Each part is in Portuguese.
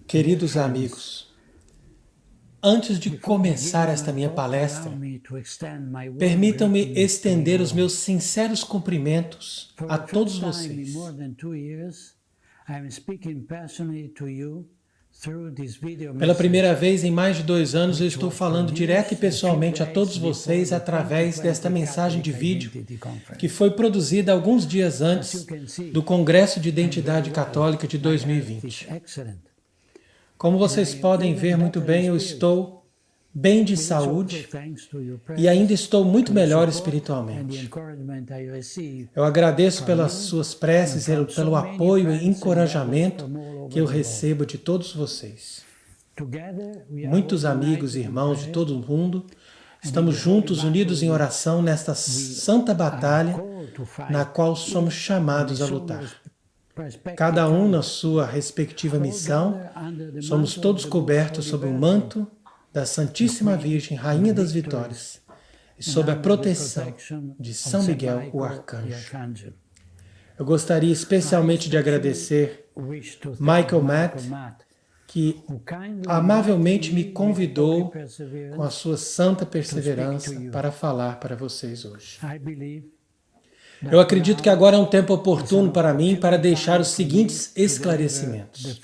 Queridos amigos, antes de começar esta minha palestra, permitam-me estender os meus sinceros cumprimentos a todos vocês. Pela primeira vez em mais de 2 anos, eu estou falando direto e pessoalmente a todos vocês através desta mensagem de vídeo que foi produzida alguns dias antes do Congresso de Identidade Católica de 2020. Como vocês podem ver muito bem, eu estou bem de saúde e ainda estou muito melhor espiritualmente. Eu agradeço pelas suas preces, pelo apoio e encorajamento que eu recebo de todos vocês. Muitos amigos e irmãos de todo o mundo, estamos juntos, unidos em oração nesta santa batalha na qual somos chamados a lutar. Cada um na sua respectiva missão, somos todos cobertos sob o manto da Santíssima Virgem, Rainha das Vitórias, e sob a proteção de São Miguel, o Arcanjo. Eu gostaria especialmente de agradecer Michael Matt, que amavelmente me convidou com a sua santa perseverança para falar para vocês hoje. Eu acredito que agora é um tempo oportuno para mim para deixar os seguintes esclarecimentos.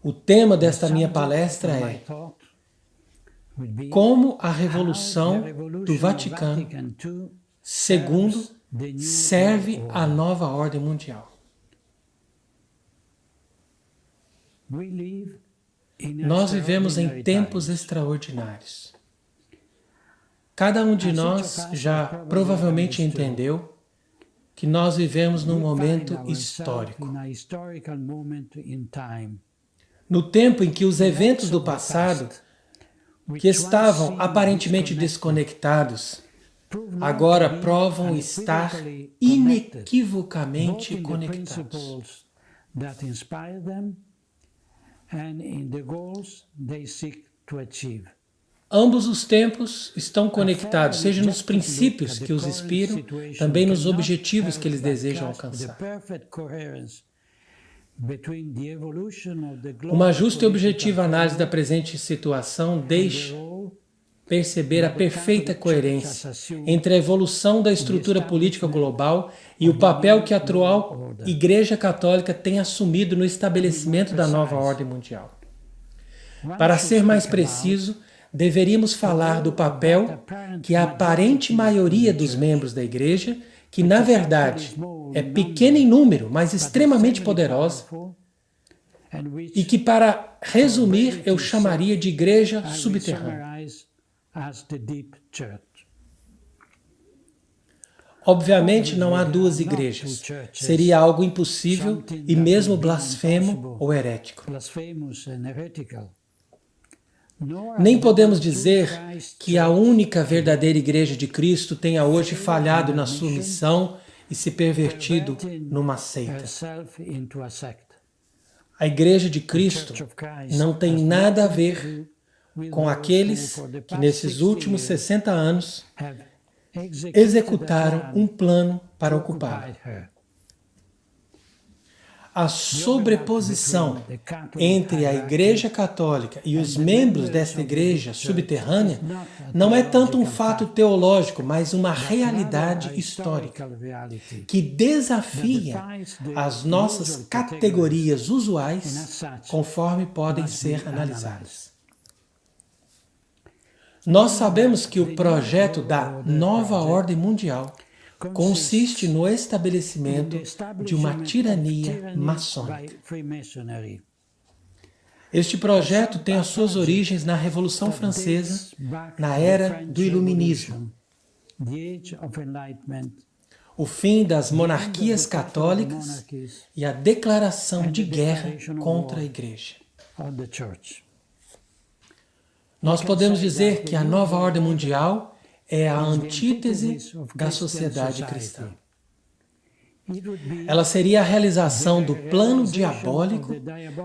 O tema desta minha palestra é como a Revolução do Vaticano II serve à nova ordem mundial. Nós vivemos em tempos extraordinários. Cada um de nós já provavelmente entendeu que nós vivemos num momento histórico. No tempo em que os eventos do passado, que estavam aparentemente desconectados, agora provam estar inequivocamente conectados. Ambos os tempos estão conectados, seja nos princípios que os inspiram, também nos objetivos que eles desejam alcançar. Uma justa e objetiva análise da presente situação deixa perceber a perfeita coerência entre a evolução da estrutura política global e o papel que a atual Igreja Católica tem assumido no estabelecimento da nova ordem mundial. Para ser mais preciso, deveríamos falar do papel que a aparente maioria dos membros da Igreja, que na verdade é pequena em número, mas extremamente poderosa, e que, para resumir, eu chamaria de Igreja subterrânea. Obviamente não há 2 igrejas, seria algo impossível e mesmo blasfemo ou herético. Nem podemos dizer que a única verdadeira Igreja de Cristo tenha hoje falhado na sua missão e se pervertido numa seita. A Igreja de Cristo não tem nada a ver com aqueles que nesses últimos 60 anos executaram um plano para ocupá-la. A sobreposição entre a Igreja Católica e os membros desta igreja subterrânea não é tanto um fato teológico, mas uma realidade histórica que desafia as nossas categorias usuais conforme podem ser analisadas. Nós sabemos que o projeto da nova ordem mundial consiste no estabelecimento de uma tirania maçônica. Este projeto tem as suas origens na Revolução Francesa, na era do Iluminismo, o fim das monarquias católicas e a declaração de guerra contra a Igreja. Nós podemos dizer que a nova ordem mundial é a antítese da sociedade cristã. Ela seria a realização do plano diabólico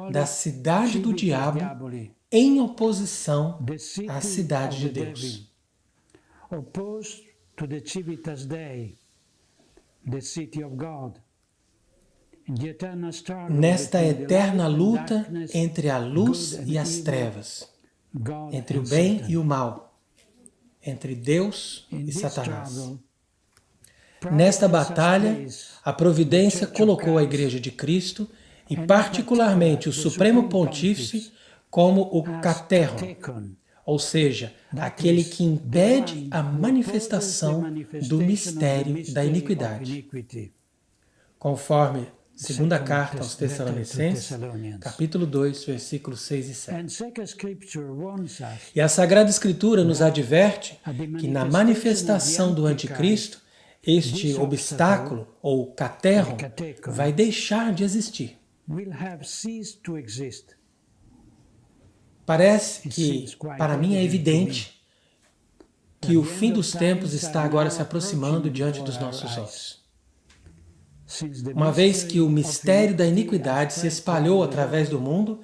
da cidade do diabo em oposição à cidade de Deus. nesta eterna luta entre a luz e as trevas, entre o bem e o mal, entre Deus e Satanás. Nesta batalha, a providência colocou a Igreja de Cristo e particularmente o Supremo Pontífice como o caterron, ou seja, aquele que impede a manifestação do mistério da iniquidade. Conforme segunda carta aos Tessalonicenses, capítulo 2, versículos 6 e 7. E a Sagrada Escritura nos adverte que na manifestação do Anticristo, este obstáculo, ou caterron, vai deixar de existir. Parece que, para mim, é evidente que o fim dos tempos está agora se aproximando diante dos nossos olhos. Uma vez que o mistério da iniquidade se espalhou através do mundo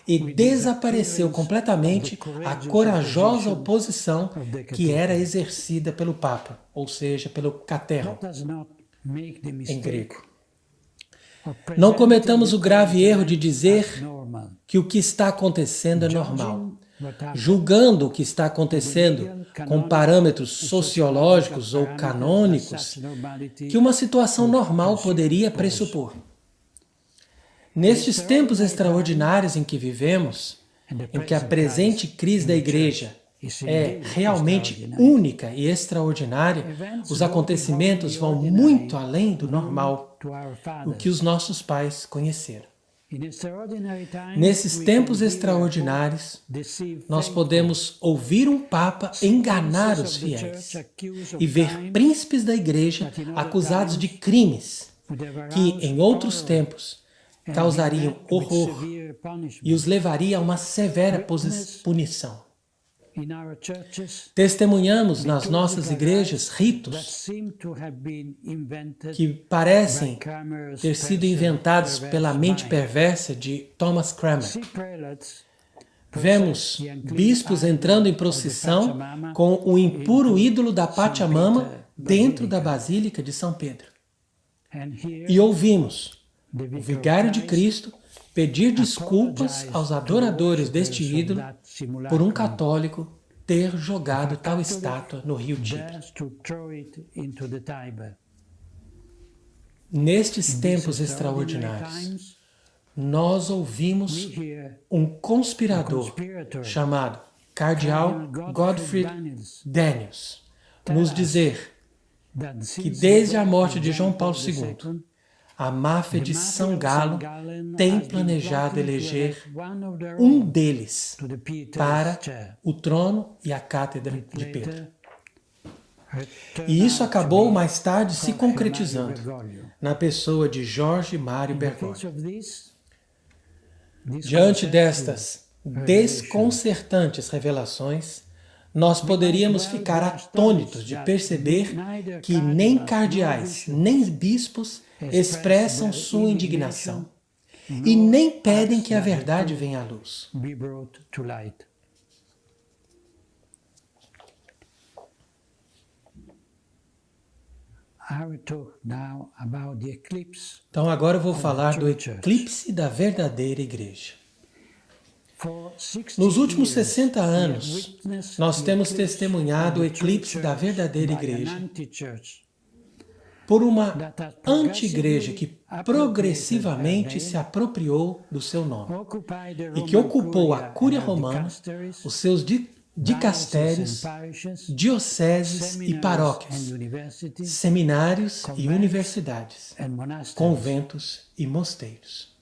e desapareceu completamente a corajosa oposição que era exercida pelo Papa, ou seja, pelo caterron, em grego. Não cometamos o grave erro de dizer que o que está acontecendo é normal, julgando o que está acontecendo com parâmetros sociológicos ou canônicos que uma situação normal poderia pressupor. Nestes tempos extraordinários em que vivemos, em que a presente crise da Igreja é realmente única e extraordinária, os acontecimentos vão muito além do normal, o que os nossos pais conheceram. Nesses tempos extraordinários, nós podemos ouvir um Papa enganar os fiéis e ver príncipes da Igreja acusados de crimes que, em outros tempos, causariam horror e os levaria a uma severa punição. Testemunhamos nas nossas igrejas ritos que parecem ter sido inventados pela mente perversa de Thomas Cranmer. Vemos bispos entrando em procissão com o impuro ídolo da Pachamama dentro da Basílica de São Pedro. E ouvimos o vigário de Cristo pedir desculpas aos adoradores deste ídolo por um católico ter jogado tal estátua no rio Tiber. Nestes tempos extraordinários, nós ouvimos um conspirador chamado Cardeal Godfrey Daniels nos dizer que desde a morte de João Paulo II, a máfia de São Galo tem planejado eleger um deles para o trono e a cátedra de Pedro. E isso acabou mais tarde se concretizando na pessoa de Jorge Mário Bergoglio. Diante destas desconcertantes revelações, nós poderíamos ficar atônitos de perceber que nem cardeais, nem bispos expressam sua indignação e nem pedem que a verdade venha à luz. Então agora eu vou falar do eclipse da verdadeira igreja. Nos últimos 60 anos, nós temos testemunhado o eclipse da verdadeira igreja por uma anti-igreja que progressivamente se apropriou do seu nome e que ocupou a Cúria Romana, os seus dicastérios, dioceses e paróquias, seminários e universidades, conventos e mosteiros.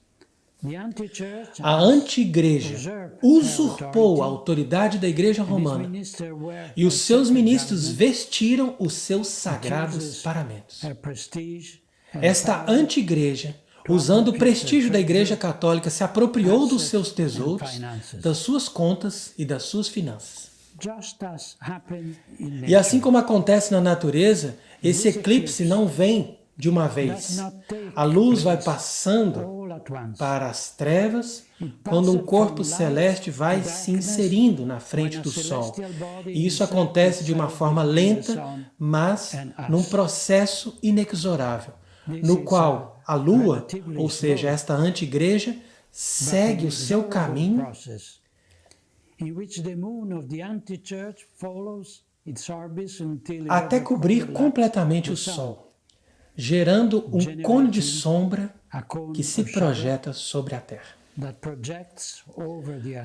A anti-igreja usurpou a autoridade da Igreja Romana e os seus ministros vestiram os seus sagrados paramentos. Esta anti-igreja, usando o prestígio da Igreja Católica, se apropriou dos seus tesouros, das suas contas e das suas finanças. E assim como acontece na natureza, esse eclipse não vem de uma vez. A luz vai passando para as trevas quando um corpo celeste vai se inserindo na frente do Sol. E isso acontece de uma forma lenta, mas num processo inexorável, no qual a Lua, ou seja, esta anti-igreja, segue o seu caminho, até cobrir completamente o Sol, gerando um cone de sombra que se projeta sobre a Terra.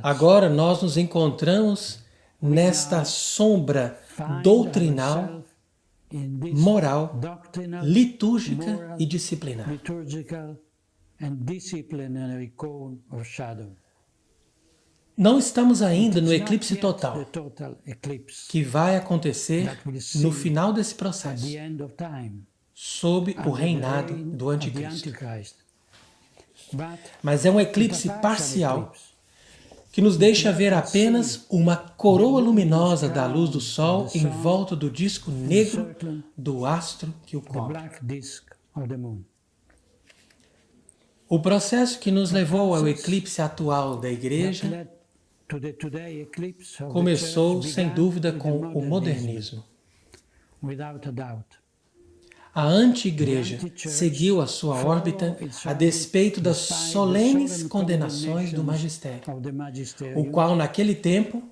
Agora nós nos encontramos nesta sombra doutrinal, moral, litúrgica e disciplinar. Não estamos ainda no eclipse total, que vai acontecer no final desse processo, sob o reinado do Anticristo. Mas é um eclipse parcial, que nos deixa ver apenas uma coroa luminosa da luz do Sol em volta do disco negro do astro que o cobre. O processo que nos levou ao eclipse atual da Igreja começou, sem dúvida, com o modernismo. A anti-igreja seguiu a sua órbita a despeito das solenes condenações do magistério, o qual naquele tempo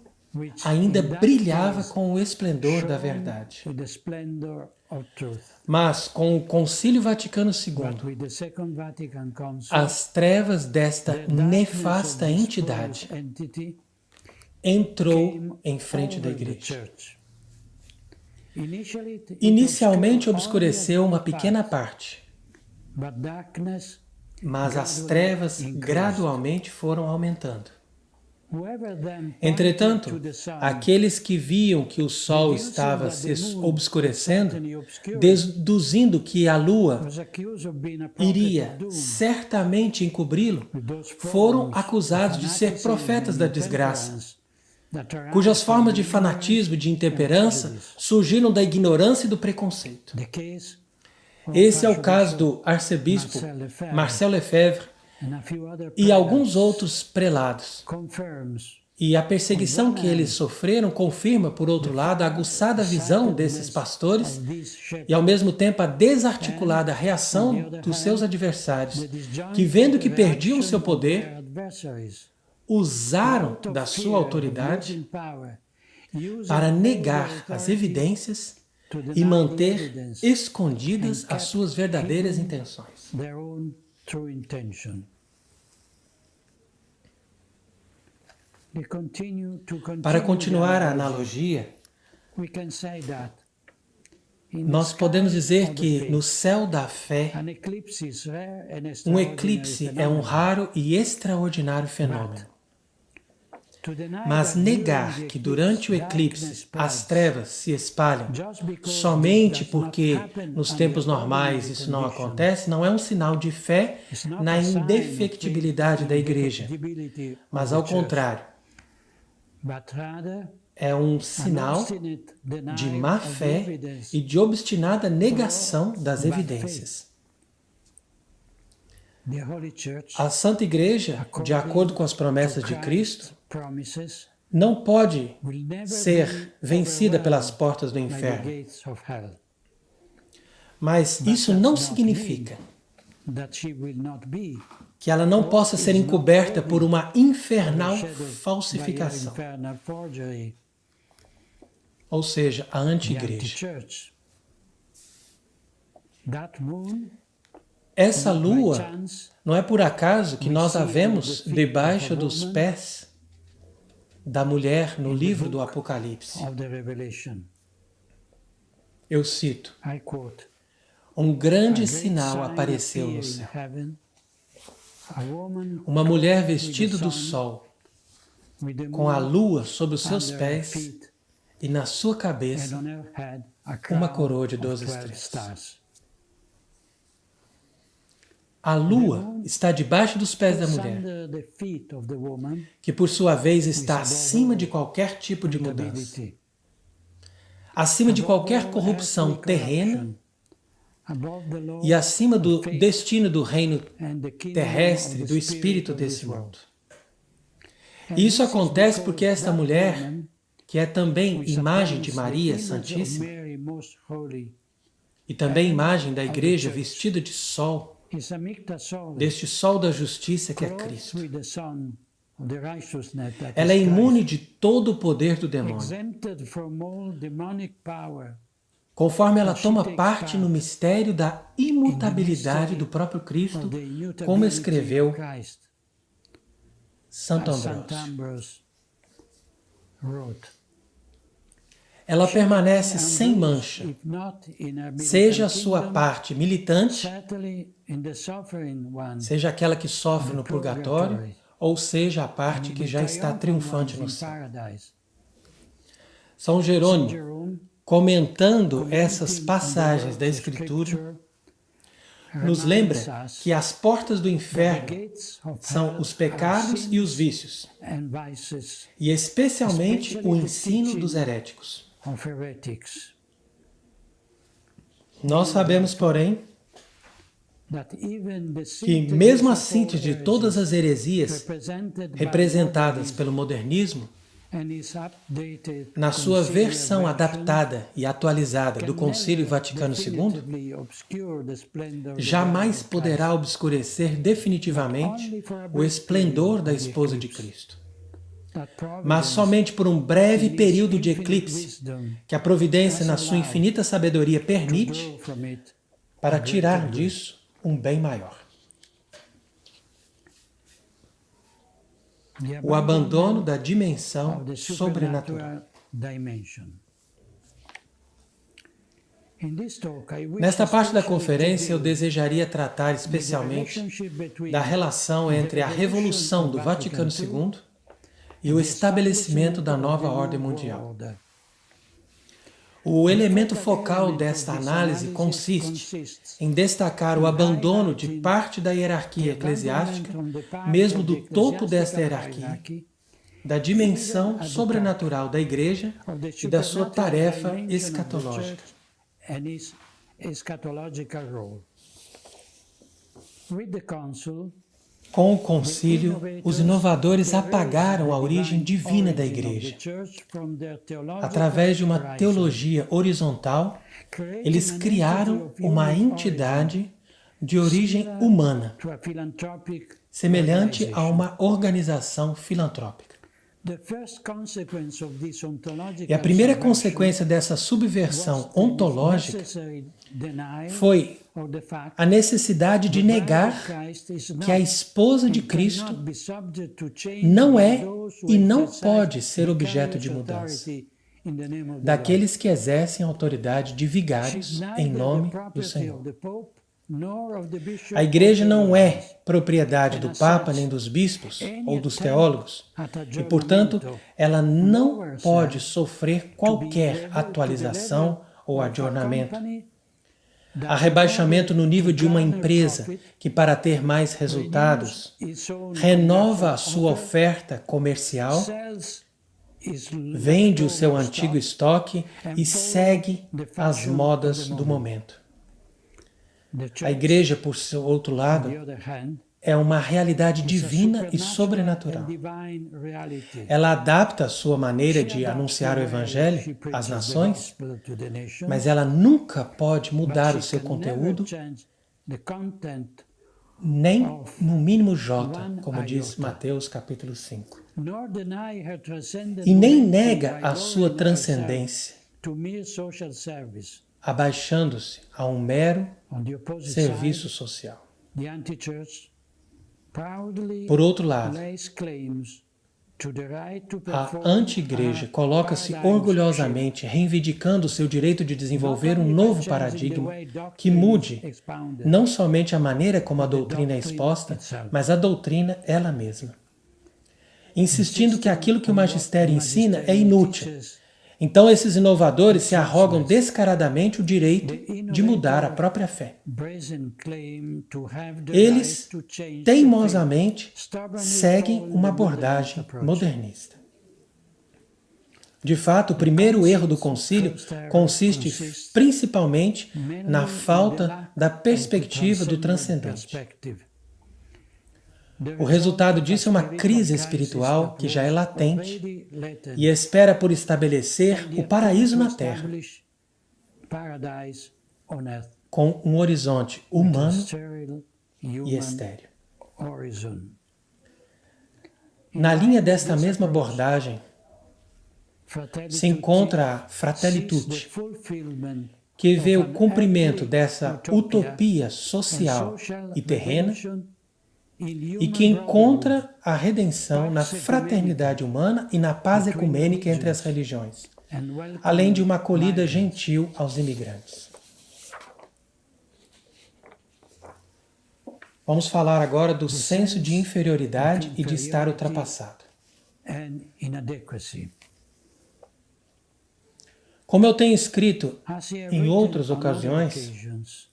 ainda brilhava com o esplendor da verdade. Mas com o Concílio Vaticano II, as trevas desta nefasta entidade entrou em frente da igreja. Inicialmente obscureceu uma pequena parte, mas as trevas gradualmente foram aumentando. Entretanto, aqueles que viam que o Sol estava se obscurecendo, deduzindo que a Lua iria certamente encobri-lo, foram acusados de ser profetas da desgraça, cujas formas de fanatismo e de intemperança surgiram da ignorância e do preconceito. Esse é o caso do arcebispo Marcel Lefebvre e alguns outros prelados. E a perseguição que eles sofreram confirma, por outro lado, a aguçada visão desses pastores e, ao mesmo tempo, a desarticulada reação dos seus adversários, que, vendo que perdiam seu poder, usaram da sua autoridade para negar as evidências e manter escondidas as suas verdadeiras intenções. Para continuar a analogia, nós podemos dizer que no céu da fé, um eclipse é um raro e extraordinário fenômeno. Mas negar que durante o eclipse as trevas se espalham somente porque nos tempos normais isso não acontece, não é um sinal de fé na indefectibilidade da igreja, mas ao contrário, é um sinal de má fé e de obstinada negação das evidências. A Santa Igreja, de acordo com as promessas de Cristo, não pode ser vencida pelas portas do inferno. Mas isso não significa que ela não possa ser encoberta por uma infernal falsificação. Ou seja, a anti-igreja. Essa lua, não é por acaso que nós a vemos debaixo dos pés da mulher no livro do Apocalipse. Eu cito, um grande sinal apareceu no céu. Uma mulher vestida do sol, com a lua sob os seus pés e na sua cabeça uma coroa de 12 estrelas. A lua está debaixo dos pés da mulher, que por sua vez está acima de qualquer tipo de mudança, acima de qualquer corrupção terrena e acima do destino do reino terrestre, do espírito desse mundo. E isso acontece porque esta mulher, que é também imagem de Maria Santíssima, e também imagem da igreja vestida de sol, deste sol da justiça que é Cristo. Ela é imune de todo o poder do demônio. Conforme ela toma parte no mistério da imutabilidade do próprio Cristo, como escreveu Santo Ambrósio. Ela permanece sem mancha, seja a sua parte militante, seja aquela que sofre no purgatório, ou seja a parte que já está triunfante no céu. São Jerônimo, comentando essas passagens da Escritura, nos lembra que as portas do inferno são os pecados e os vícios, e especialmente o ensino dos heréticos. Nós sabemos, porém, que mesmo a síntese de todas as heresias representadas pelo modernismo, na sua versão adaptada e atualizada do Concílio Vaticano II, jamais poderá obscurecer definitivamente o esplendor da esposa de Cristo. Mas somente por um breve período de eclipse, que a providência, na sua infinita sabedoria, permite, para tirar disso um bem maior. O abandono da dimensão sobrenatural. Nesta parte da conferência, eu desejaria tratar especialmente da relação entre a revolução do Vaticano II e o estabelecimento da nova ordem mundial. O elemento focal desta análise consiste em destacar o abandono de parte da hierarquia eclesiástica, mesmo do topo desta hierarquia, da dimensão sobrenatural da Igreja e da sua tarefa escatológica. Com o concílio, os inovadores apagaram a origem divina da Igreja. Através de uma teologia horizontal, eles criaram uma entidade de origem humana, semelhante a uma organização filantrópica. E a primeira consequência dessa subversão ontológica foi a necessidade de negar que a esposa de Cristo não é e não pode ser objeto de mudança daqueles que exercem a autoridade de vigários em nome do Senhor. A Igreja não é propriedade do Papa, nem dos bispos ou dos teólogos, e, portanto, ela não pode sofrer qualquer atualização ou adornamento. Há rebaixamento no nível de uma empresa que, para ter mais resultados, renova a sua oferta comercial, vende o seu antigo estoque e segue as modas do momento. A Igreja, por seu outro lado, é uma realidade divina e sobrenatural. Ela adapta a sua maneira de anunciar o Evangelho às nações, mas ela nunca pode mudar o seu conteúdo, nem no mínimo jota, como diz Mateus capítulo 5. E nem nega a sua transcendência, abaixando-se a um mero serviço social. Por outro lado, a anti-igreja coloca-se orgulhosamente reivindicando seu direito de desenvolver um novo paradigma que mude não somente a maneira como a doutrina é exposta, mas a doutrina ela mesma, insistindo que aquilo que o magistério ensina é inútil. Então esses inovadores se arrogam descaradamente o direito de mudar a própria fé. Eles, teimosamente, seguem uma abordagem modernista. De fato, o primeiro erro do concílio consiste principalmente na falta da perspectiva do transcendente. O resultado disso é uma crise espiritual que já é latente e espera por estabelecer o paraíso na terra. com um horizonte humano e estéril. Na linha desta mesma abordagem se encontra a Fratelli Tutti, que vê o cumprimento dessa utopia social e terrena e que encontra a redenção na fraternidade humana e na paz ecumênica entre as religiões, além de uma acolhida gentil aos imigrantes. Vamos falar agora do senso de inferioridade e de estar ultrapassado. Como eu tenho escrito em outras ocasiões,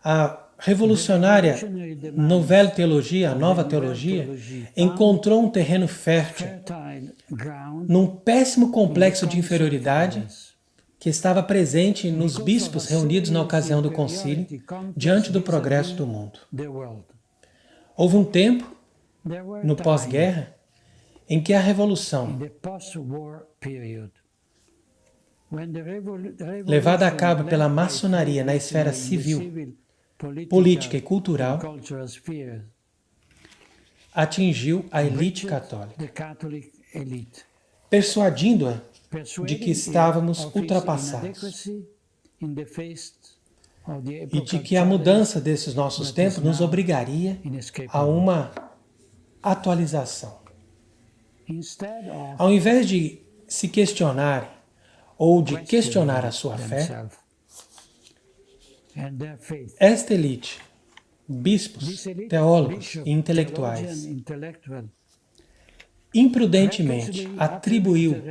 a revolucionária Nouvelle Teologia, a Nova Teologia, encontrou um terreno fértil num péssimo complexo de inferioridade que estava presente nos bispos reunidos na ocasião do concílio, diante do progresso do mundo. Houve um tempo, no pós-guerra, em que a revolução, levada a cabo pela maçonaria na esfera civil, política e cultural, atingiu a elite católica, persuadindo-a de que estávamos ultrapassados e de que a mudança desses nossos tempos nos obrigaria a uma atualização. Ao invés de se questionarem ou de questionar a sua fé, esta elite, bispos, teólogos e intelectuais, imprudentemente atribuiu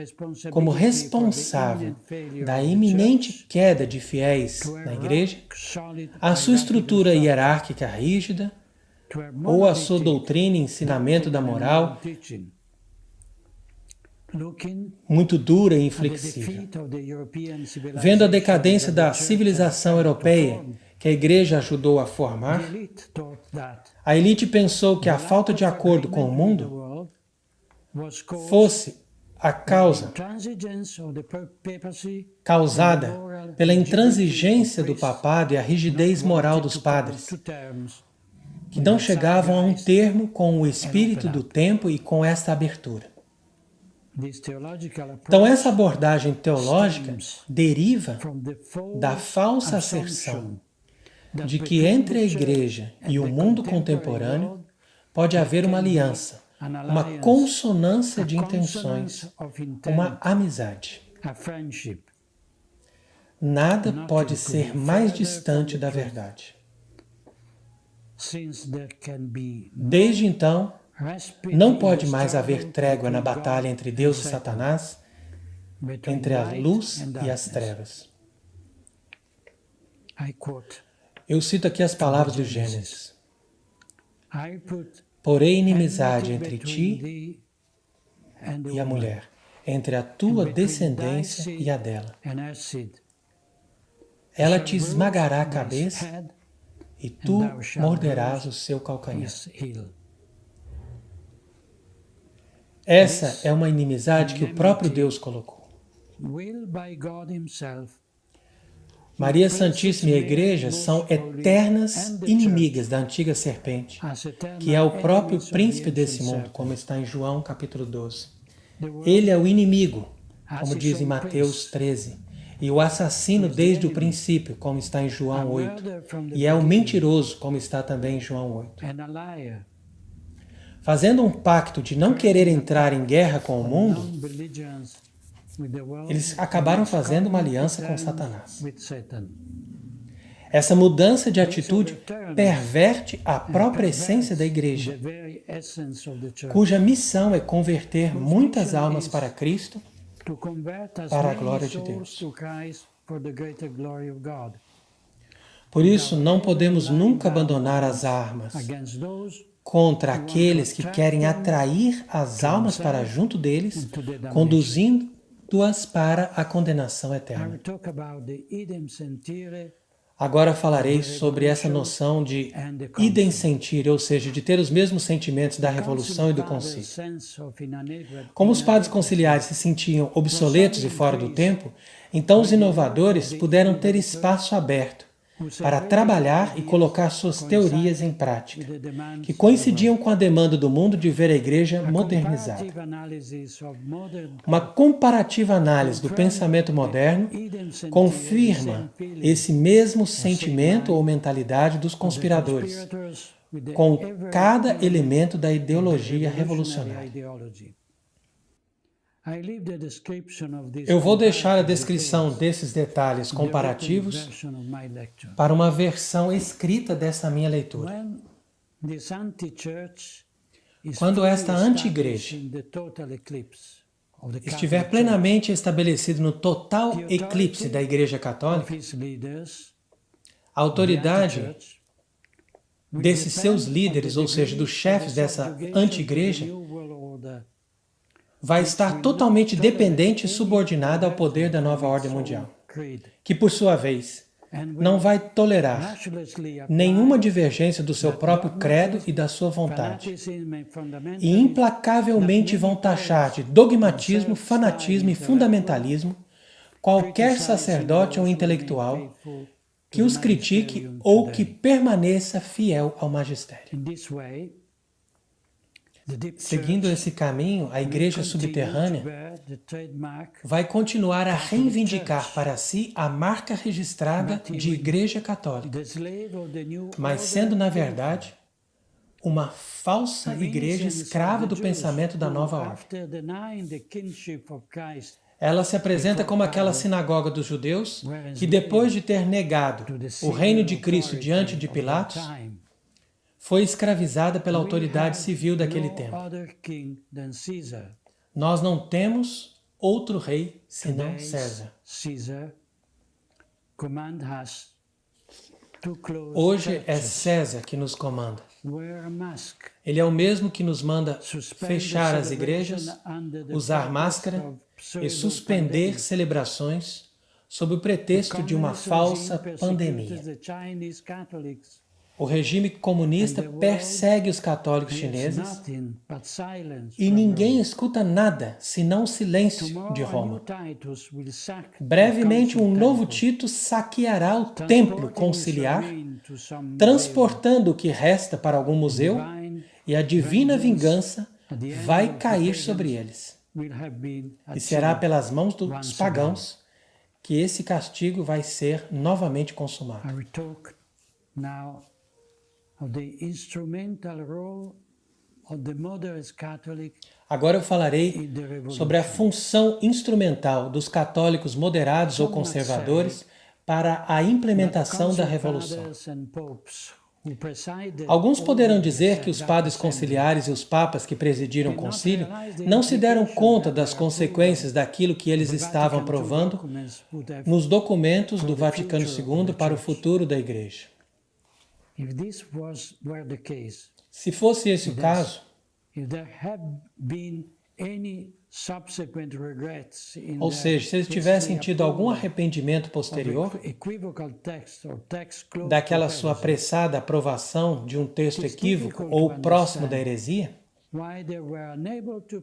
como responsável da iminente queda de fiéis na Igreja a sua estrutura hierárquica rígida ou a sua doutrina e ensinamento da moral muito dura e inflexível. Vendo a decadência da civilização europeia que a Igreja ajudou a formar, a elite pensou que a falta de acordo com o mundo fosse a causa causada pela intransigência do papado e a rigidez moral dos padres, que não chegavam a um termo com o espírito do tempo e com esta abertura. Então essa abordagem teológica deriva da falsa asserção de que entre a Igreja e o mundo contemporâneo pode haver uma aliança, uma consonância de intenções, uma amizade. Nada pode ser mais distante da verdade. Desde então, não pode mais haver trégua na batalha entre Deus e Satanás, entre a luz e as trevas. Eu cito aqui as palavras do Gênesis. Porém inimizade entre ti e a mulher, entre a tua descendência e a dela. Ela te esmagará a cabeça e tu morderás o seu calcanhar. Essa é uma inimizade que o próprio Deus colocou. Maria Santíssima e a Igreja são eternas inimigas da antiga serpente, que é o próprio príncipe desse mundo, como está em João capítulo 12. Ele é o inimigo, como diz em Mateus 13, e o assassino desde o princípio, como está em João 8, e é o mentiroso, como está também em João 8. Fazendo um pacto de não querer entrar em guerra com o mundo, eles acabaram fazendo uma aliança com Satanás. Essa mudança de atitude perverte a própria essência da Igreja, cuja missão é converter muitas almas para Cristo, para a glória de Deus. Por isso, não podemos nunca abandonar as armas contra aqueles que querem atrair as almas para junto deles, conduzindo-as para a condenação eterna. Agora falarei sobre essa noção de idem sentir, ou seja, de ter os mesmos sentimentos da Revolução e do Concílio. Como os padres conciliares se sentiam obsoletos e fora do tempo, então os inovadores puderam ter espaço aberto para trabalhar e colocar suas teorias em prática, que coincidiam com a demanda do mundo de ver a Igreja modernizada. Uma comparativa análise do pensamento moderno confirma esse mesmo sentimento ou mentalidade dos conspiradores, com cada elemento da ideologia revolucionária. Eu vou deixar a descrição desses detalhes comparativos para uma versão escrita dessa minha leitura. Quando esta anti-igreja estiver plenamente estabelecida no total eclipse da Igreja Católica, a autoridade desses seus líderes, ou seja, dos chefes dessa anti-igreja, vai estar totalmente dependente e subordinada ao poder da nova ordem mundial, que, por sua vez, não vai tolerar nenhuma divergência do seu próprio credo e da sua vontade, e implacavelmente vão taxar de dogmatismo, fanatismo e fundamentalismo qualquer sacerdote ou intelectual que os critique ou que permaneça fiel ao magistério. Seguindo esse caminho, a Igreja subterrânea vai continuar a reivindicar para si a marca registrada de Igreja Católica, mas sendo, na verdade, uma falsa igreja escrava do pensamento da nova ordem. Ela se apresenta como aquela sinagoga dos judeus que, depois de ter negado o reino de Cristo diante de Pilatos, foi escravizada pela autoridade civil daquele tempo. Nós não temos outro rei senão César. Hoje é César que nos comanda. Ele é o mesmo que nos manda fechar as igrejas, usar máscara e suspender celebrações sob o pretexto de uma falsa pandemia. O regime comunista persegue os católicos chineses e ninguém escuta nada senão o silêncio de Roma. Brevemente, um novo Tito saqueará o templo conciliar, transportando o que resta para algum museu, e a divina vingança vai cair sobre eles. E será pelas mãos dos pagãos que esse castigo vai ser novamente consumado. Agora eu falarei sobre a função instrumental dos católicos moderados ou conservadores para a implementação da Revolução. Alguns poderão dizer que os padres conciliares e os papas que presidiram o concílio não se deram conta das consequências daquilo que eles estavam provando nos documentos do Vaticano II para o futuro da Igreja. Se fosse esse o caso, ou seja, se eles tivessem tido algum arrependimento posterior daquela sua apressada aprovação de um texto equívoco ou próximo da heresia,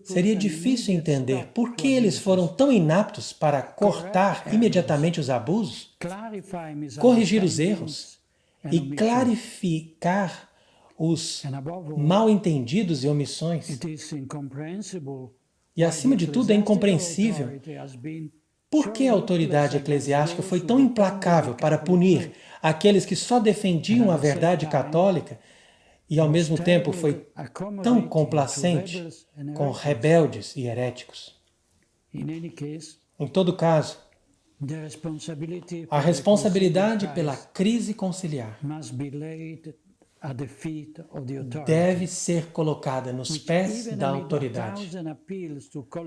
seria difícil entender por que eles foram tão inaptos para cortar imediatamente os abusos, corrigir os erros e clarificar os mal-entendidos e omissões. E, acima de tudo, é incompreensível por que a autoridade eclesiástica foi tão implacável para punir aqueles que só defendiam a verdade católica e, ao mesmo tempo, foi tão complacente com rebeldes e heréticos. Em todo caso, a responsabilidade pela crise conciliar deve ser colocada nos pés da autoridade,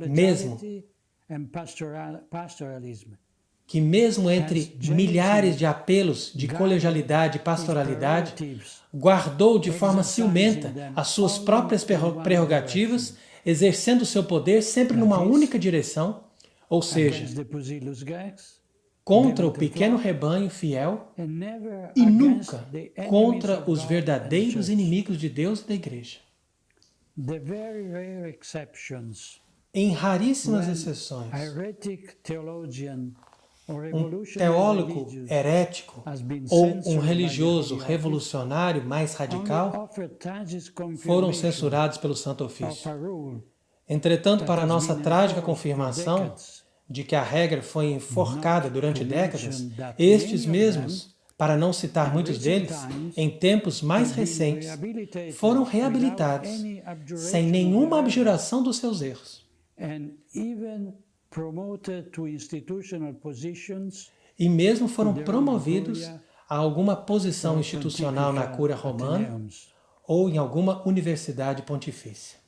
mesmo que mesmo entre milhares de apelos de colegialidade e pastoralidade, guardou de forma ciumenta as suas próprias prerrogativas, exercendo seu poder sempre numa única direção, ou seja, contra o pequeno rebanho fiel e nunca contra os verdadeiros inimigos de Deus e da igreja. Em raríssimas exceções, um teólogo herético ou um religioso revolucionário mais radical foram censurados pelo Santo Ofício. Entretanto, para nossa trágica confirmação de que a regra foi enforcada durante décadas, estes mesmos, para não citar muitos deles, em tempos mais recentes, foram reabilitados sem nenhuma abjuração dos seus erros. E mesmo foram promovidos a alguma posição institucional na Cúria Romana ou em alguma universidade pontifícia.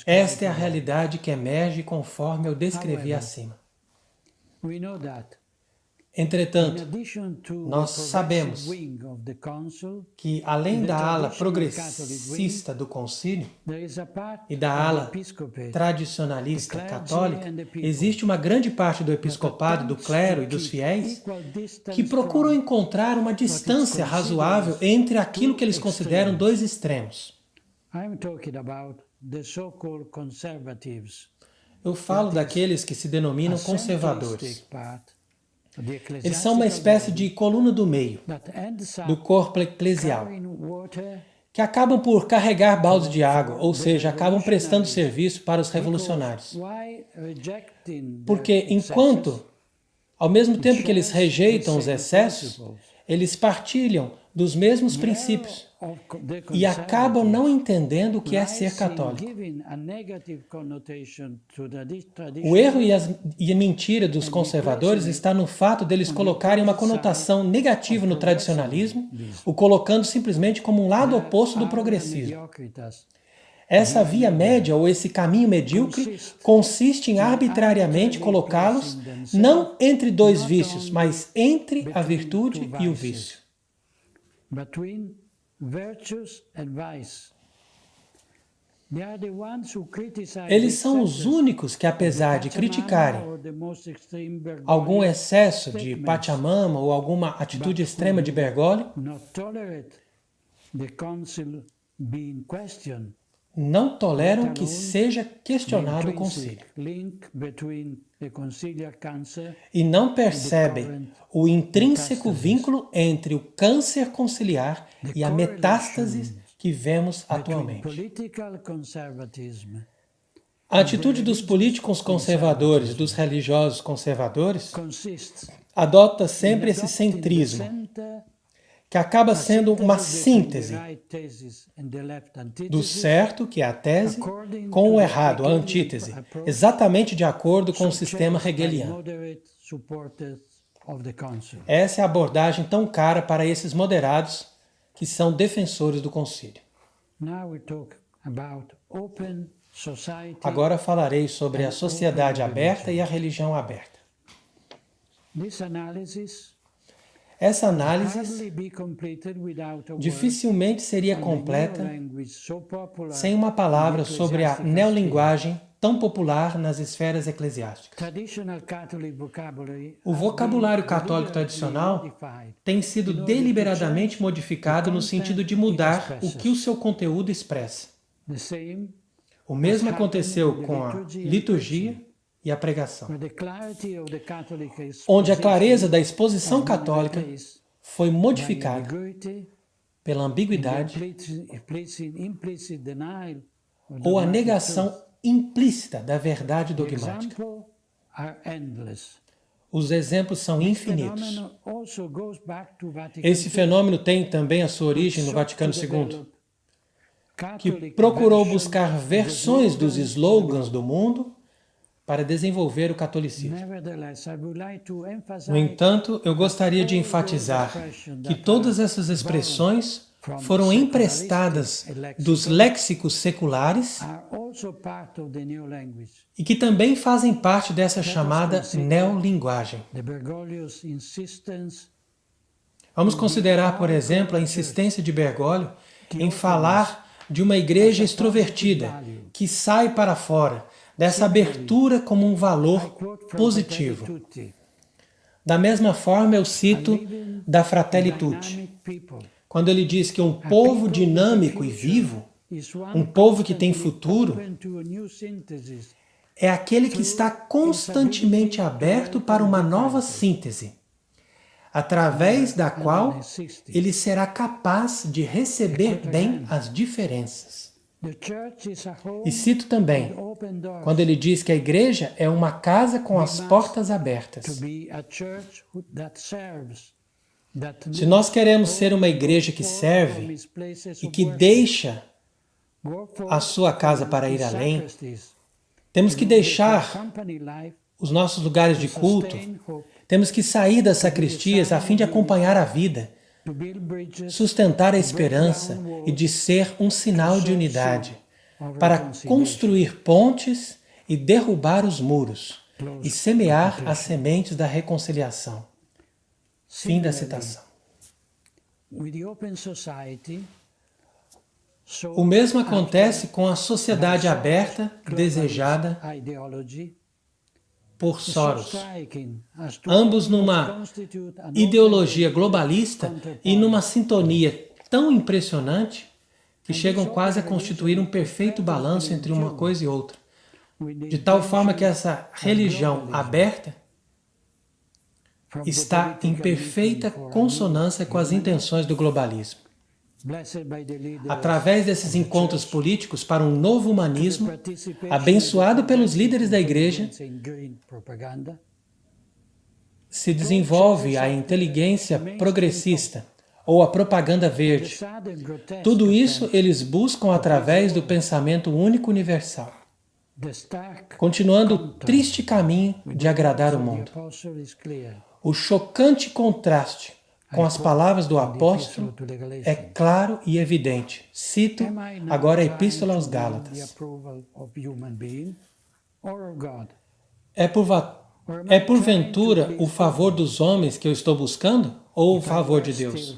Esta é a realidade que emerge conforme eu descrevi acima. Entretanto, nós sabemos que, além da ala progressista do concílio e da ala tradicionalista católica, existe uma grande parte do episcopado, do clero e dos fiéis que procuram encontrar uma distância razoável entre aquilo que eles consideram dois extremos. Eu falo daqueles que se denominam conservadores. Eles são uma espécie de coluna do meio, do corpo eclesial, que acabam por carregar balde de água, ou seja, acabam prestando serviço para os revolucionários. Porque enquanto, ao mesmo tempo que eles rejeitam os excessos, eles partilham dos mesmos princípios e acabam não entendendo o que é ser católico. O erro e a mentira dos conservadores está no fato deles colocarem uma conotação negativa no tradicionalismo, o colocando simplesmente como um lado oposto do progressismo. Essa via média, ou esse caminho medíocre, consiste em arbitrariamente colocá-los não entre dois vícios, mas entre a virtude e o vício. Eles são os únicos que, apesar de criticarem algum excesso de Pachamama ou alguma atitude extrema de Bergoglio, não toleram que seja questionado o concílio. E não percebem o intrínseco vínculo entre o câncer conciliar e a metástase que vemos atualmente. A atitude dos políticos conservadores, dos religiosos conservadores, adota sempre esse centrismo, que acaba sendo uma síntese do certo, que é a tese, com o errado, a antítese, exatamente de acordo com o sistema hegeliano. Essa é a abordagem tão cara para esses moderados que são defensores do concílio. Agora falarei sobre a sociedade aberta e a religião aberta. Essa análise dificilmente seria completa sem uma palavra sobre a neolinguagem tão popular nas esferas eclesiásticas. O vocabulário católico tradicional tem sido deliberadamente modificado no sentido de mudar o que o seu conteúdo expressa. O mesmo aconteceu com a liturgia e a pregação, onde a clareza da exposição católica foi modificada pela ambiguidade ou a negação implícita da verdade dogmática. Os exemplos são infinitos. Esse fenômeno tem também a sua origem no Vaticano II, que procurou buscar versões dos slogans do mundo para desenvolver o catolicismo. No entanto, eu gostaria de enfatizar que todas essas expressões foram emprestadas dos léxicos seculares e que também fazem parte dessa chamada neolinguagem. Vamos considerar, por exemplo, a insistência de Bergoglio em falar de uma igreja extrovertida, que sai para fora, dessa abertura como um valor positivo. Da mesma forma, eu cito da Fratelli Tutti, quando ele diz que um povo dinâmico e vivo, um povo que tem futuro, é aquele que está constantemente aberto para uma nova síntese, através da qual ele será capaz de receber bem as diferenças. E cito também, quando ele diz que a igreja é uma casa com as portas abertas. Se nós queremos ser uma igreja que serve e que deixa a sua casa para ir além, temos que deixar os nossos lugares de culto, temos que sair das sacristias a fim de acompanhar a vida, sustentar a esperança e de ser um sinal de unidade, para construir pontes e derrubar os muros, e semear as sementes da reconciliação. Fim da citação. O mesmo acontece com a sociedade aberta, desejada por Soros, ambos numa ideologia globalista e numa sintonia tão impressionante que chegam quase a constituir um perfeito balanço entre uma coisa e outra, de tal forma que essa religião aberta está em perfeita consonância com as intenções do globalismo. Através desses encontros políticos para um novo humanismo, abençoado pelos líderes da igreja, se desenvolve a inteligência progressista ou a propaganda verde. Tudo isso eles buscam através do pensamento único universal, continuando o triste caminho de agradar o mundo. O chocante contraste com as palavras do apóstolo é claro e evidente. Cito agora a Epístola aos Gálatas. É porventura o favor dos homens que eu estou buscando ou o favor de Deus?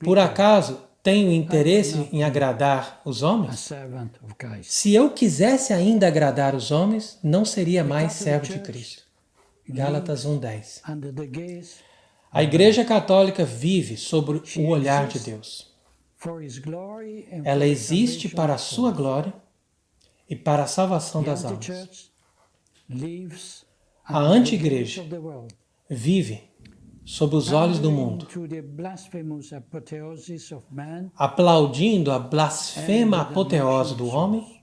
Por acaso tenho interesse em agradar os homens? Se eu quisesse ainda agradar os homens, não seria mais servo de Cristo. Gálatas 1:10. A Igreja Católica vive sobre o olhar de Deus. Ela existe para a sua glória e para a salvação das almas. A anti-igreja vive sob os olhos do mundo, aplaudindo a blasfema apoteose do homem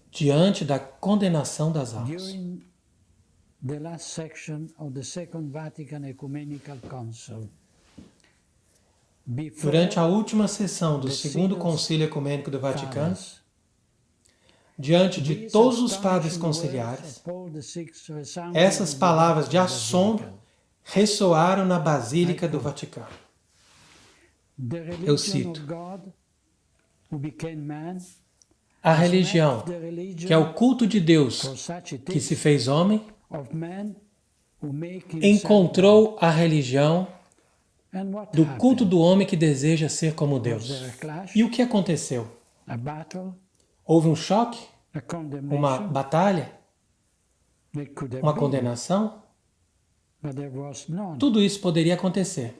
diante da condenação das almas. Durante a última sessão do Segundo Concílio Ecumênico do Vaticano, diante de todos os padres conciliares, essas palavras de assombro ressoaram na Basílica do Vaticano. Eu cito: a religião, que é o culto de Deus que se fez homem, encontrou a religião do culto do homem que deseja ser como Deus. E o que aconteceu? Houve um choque? Uma batalha? Uma condenação? Tudo isso poderia acontecer,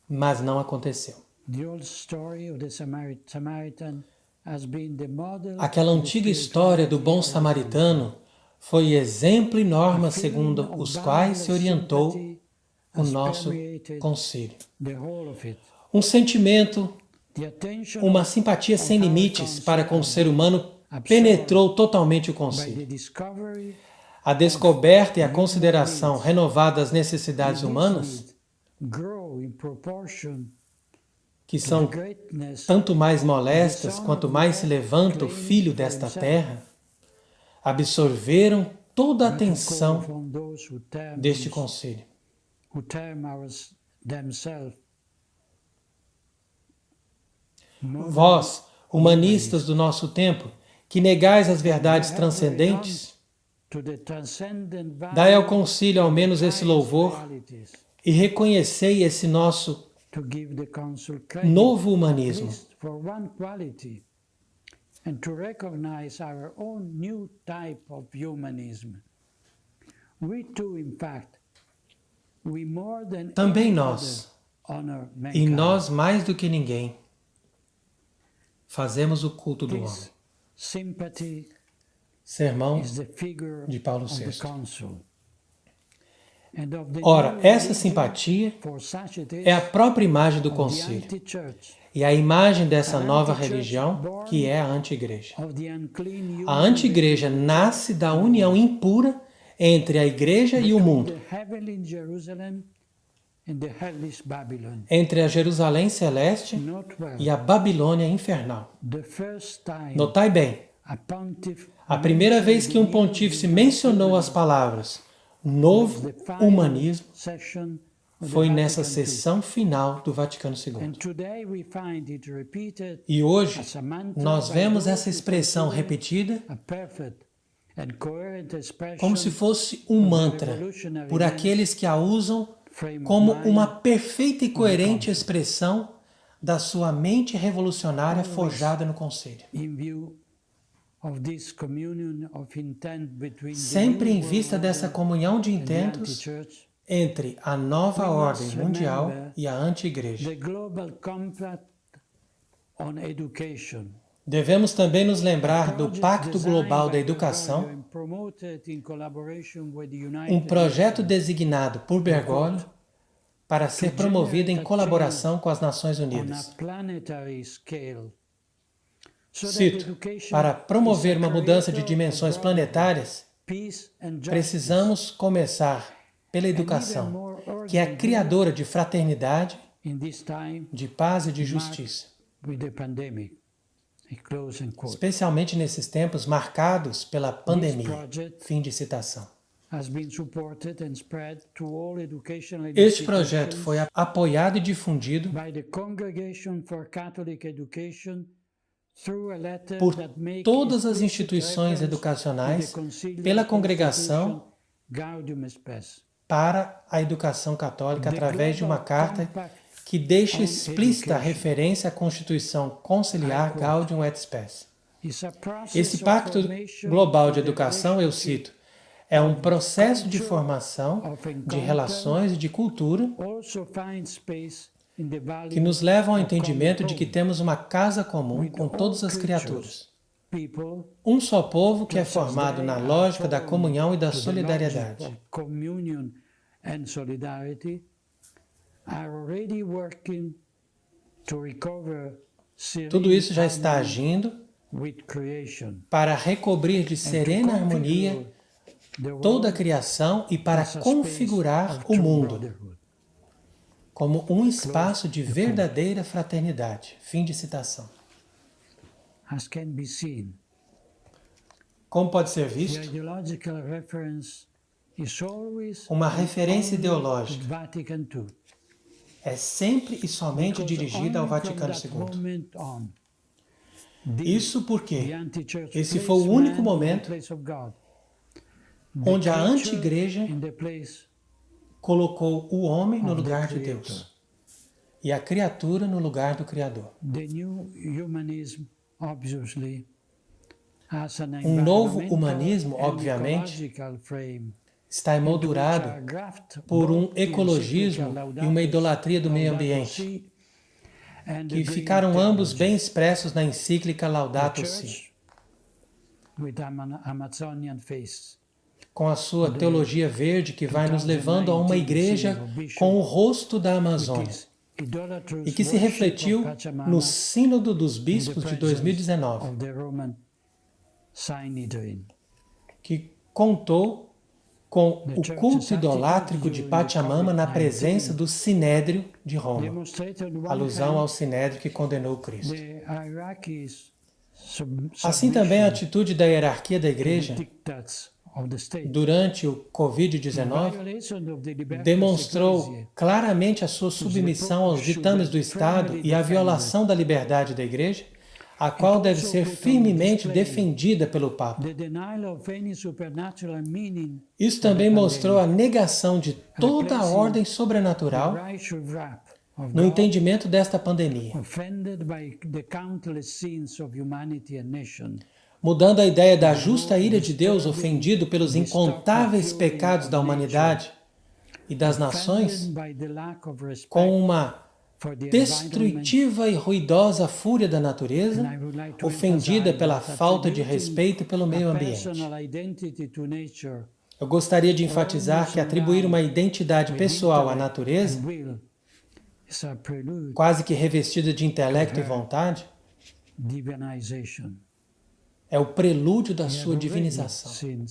mas não aconteceu. Aquela antiga história do bom samaritano foi exemplo e norma segundo os quais se orientou o nosso concílio. Um sentimento, uma simpatia sem limites para com o ser humano penetrou totalmente o concílio. A descoberta e a consideração renovada das necessidades humanas, que são tanto mais molestas quanto mais se levanta o filho desta terra, absorveram toda a atenção deste concílio. Vós, humanistas do nosso tempo, que negais as verdades transcendentes, dai ao concílio ao menos esse louvor e reconhecei esse nosso novo humanismo. and to recognize our own new type of humanism. We too, in fact, we more than Também any nós, other honor e mankind. nós mais do que ninguém, fazemos o culto do homem. This sympathy Sermão is the figure de Paulo of the VI. consul. And of the Ora, new essa religion simpatia for such it is é a própria imagem do of the concílio anti-church, e a imagem dessa nova religião que é a anti-igreja. of the unclean A human anti-igreja nasce da união impura entre a igreja e o mundo, the heavenly Jerusalem and the hellish Babylon. entre a Jerusalém celeste Note well, e a Babilônia infernal. the first time Notai bem, a pontiff a primeira vez que um pontífice mencionou as palavras novo humanismo session of the foi nessa Vatican II. sessão final do Vaticano II. And today we find it repeated E hoje as a mantra nós by vemos those essa who expressão consider repetida a perfect and coherent expression como se fosse um mantra por aqueles que a usam frame como of mind uma perfeita e coerente expressão da sua mente revolucionária forjada no concílio. in view of this communion of intent between Sempre the em new vista world dessa order comunhão de and the intentos anti-church, entre a nova We ordem must mundial remember e a anti-igreja. the global compact on education. Devemos também nos lembrar do Project Pacto designed Global da by Educação, Bergoglio and promoted in collaboration with the United um projeto Nations designado por Bergoglio para ser promovido em colaboração com as Nações on a Unidas. planetary scale. So that Cito, education para promover is a uma mudança de creator dimensões of planetárias, peace and justice. precisamos começar pela educação, que é a criadora de fraternidade, In this time de paz e de justiça. with the pandemic. A close and quote. Especialmente nesses tempos marcados pela pandemia. Fim de citação. Has been supported and spread to all educational Este projeto institutions foi apoiado e difundido by the Congregation for Catholic Education through a letter por that make todas as explicit instituições reference educacionais to the Conciliar pela congregação Constitution Gaudium et Spes. para a educação católica através de uma carta Compact que deixa explícita a referência à Constituição Conciliar Gaudium et Spes. is a process Esse of Pacto formation Global de of the Educação, eu cito, é um processo de formação of de encounter, relações e de cultura also find space in the value que nos levam ao of common entendimento de que home. temos uma casa comum com todas as criaturas. People Um só povo que é formado na lógica da comunhão e da to the solidariedade. logic of communion and solidarity are already working to recover Tudo isso já está harmony agindo with creation para recobrir de serena harmonia the world toda a criação e para as a space configurar of o true mundo brotherhood. como um espaço de verdadeira fraternidade. Fim de citação. As can be seen, Como pode ser the visto, ideological reference is always uma and referência only ideológica to Vatican II. é sempre e somente Because dirigida ao only from Vaticano that II. moment on, the Isso porque The anti-church esse placed foi o único man in the momento place of God. onde a The creature anti-igreja in the place colocou o homem no of the lugar de Creator. Deus e a criatura no lugar do Criador. The new humanism, obviously, has an novo environmental humanismo, and obviamente, ecological frame está into which emoldurado are grafted por um both the ecologismo encyclical e uma Laudato idolatria do meio Laudato ambiente, Si and the que Green ficaram ambos Theology. bem expressos na encíclica The Laudato Si, church with Amazonian face. com a sua teologia verde que vai nos levando a uma igreja com o rosto da Amazônia, Idolatrous e que se worship refletiu of Pachamama no Sínodo dos in the Bispos de presence 2019, of the Roman Sanhedrin. que contou com o culto idolátrico de Pachamama na presença do Sinédrio de Roma, Demonstrated on one alusão ao hand Sinédrio que condenou Cristo. the hierarchies Assim também a atitude da hierarquia da igreja dictates of the state. durante o Covid-19 Violation of the libertas demonstrou ecclesiae claramente a sua submissão aos ditames do Estado e a violação da liberdade da igreja, a qual deve ser firmemente defendida pelo Papa. the denial of any supernatural meaning Isso também mostrou a negação de toda a ordem sobrenatural right should wrap no entendimento desta pandemia, offended by the countless sins of humanity and nation, mudando a ideia da justa ira de Deus ofendido pelos incontáveis pecados da humanidade e das nações, by the lack of respect com uma for the environment. destrutiva e ruidosa fúria da natureza, And I would like to ofendida emphasize pela that falta de attributing respeito pelo meio a ambiente. personal identity to nature Eu gostaria de enfatizar que atribuir uma identidade pessoal à natureza, and will is a prelude quase que revestida de intelecto e vontade, divinization. é o prelúdio da We have sua already divinização. seen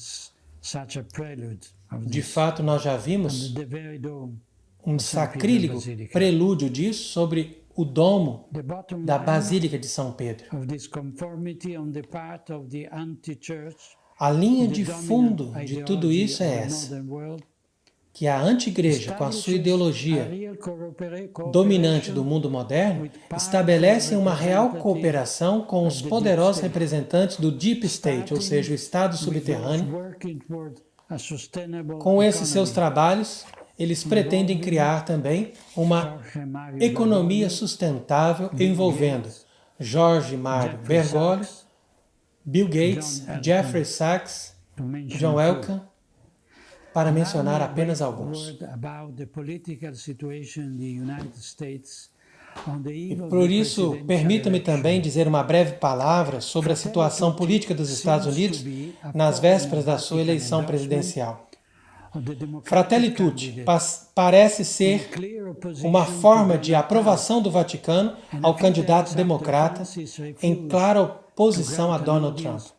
such a prelude of De this. fato, nós já vimos And the very dome, um sacrílego prelúdio disso sobre o domo the bottom da line Basílica de São Pedro. of this conformity on the part of the anti-church, A linha the de dominant fundo de tudo ideology isso é of the essa, modern world, que a anti-igreja, com a sua establishes a ideologia real cooperation dominante do mundo moderno, estabelecem uma real cooperação com os poderosos representantes do Deep State, ou seja, o Estado with those subterrâneo. working toward a sustainable Com esses seus economy. trabalhos, eles pretendem criar também uma Jorge Mário economia Bergoglio, sustentável envolvendo Jorge Mário Jeffrey Bergoglio, Sachs, Bill Gates, John Elkann, Jeffrey Sachs, to mention John two. Elkann, para mencionar Allow me a apenas brief alguns. word about the political situation in the United States on the E eve of por the isso, presidential permita-me election. também dizer uma breve palavra sobre a situação política dos Estados Unidos nas vésperas da sua eleição presidencial. Of the Democratic Fratelli Tutti candidate parece in ser clear opposition uma to forma de Donald aprovação do Vaticano Trump. ao And a few candidato days democrata, after Francis em refused clara oposição a to grant Donald an Trump. audience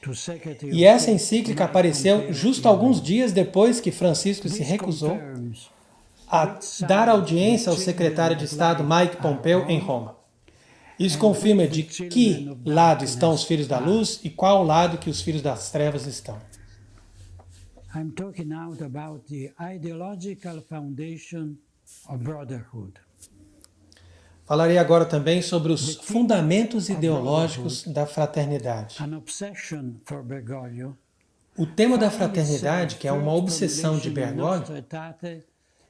to Secretary E of essa State encíclica Mike apareceu Pompeo justo in alguns Rome. dias depois que Francisco se This recusou confirms a dar audiência ao secretário de Estado Mike Pompeo em Roma. Isso confirma de que lado estão os filhos da luz e qual lado que os filhos das trevas estão. I'm talking now about the ideological foundation of brotherhood. Falarei agora também sobre os fundamentos ideológicos da fraternidade. An obsession for Bergoglio, O tema da fraternidade, que é uma obsessão de Bergoglio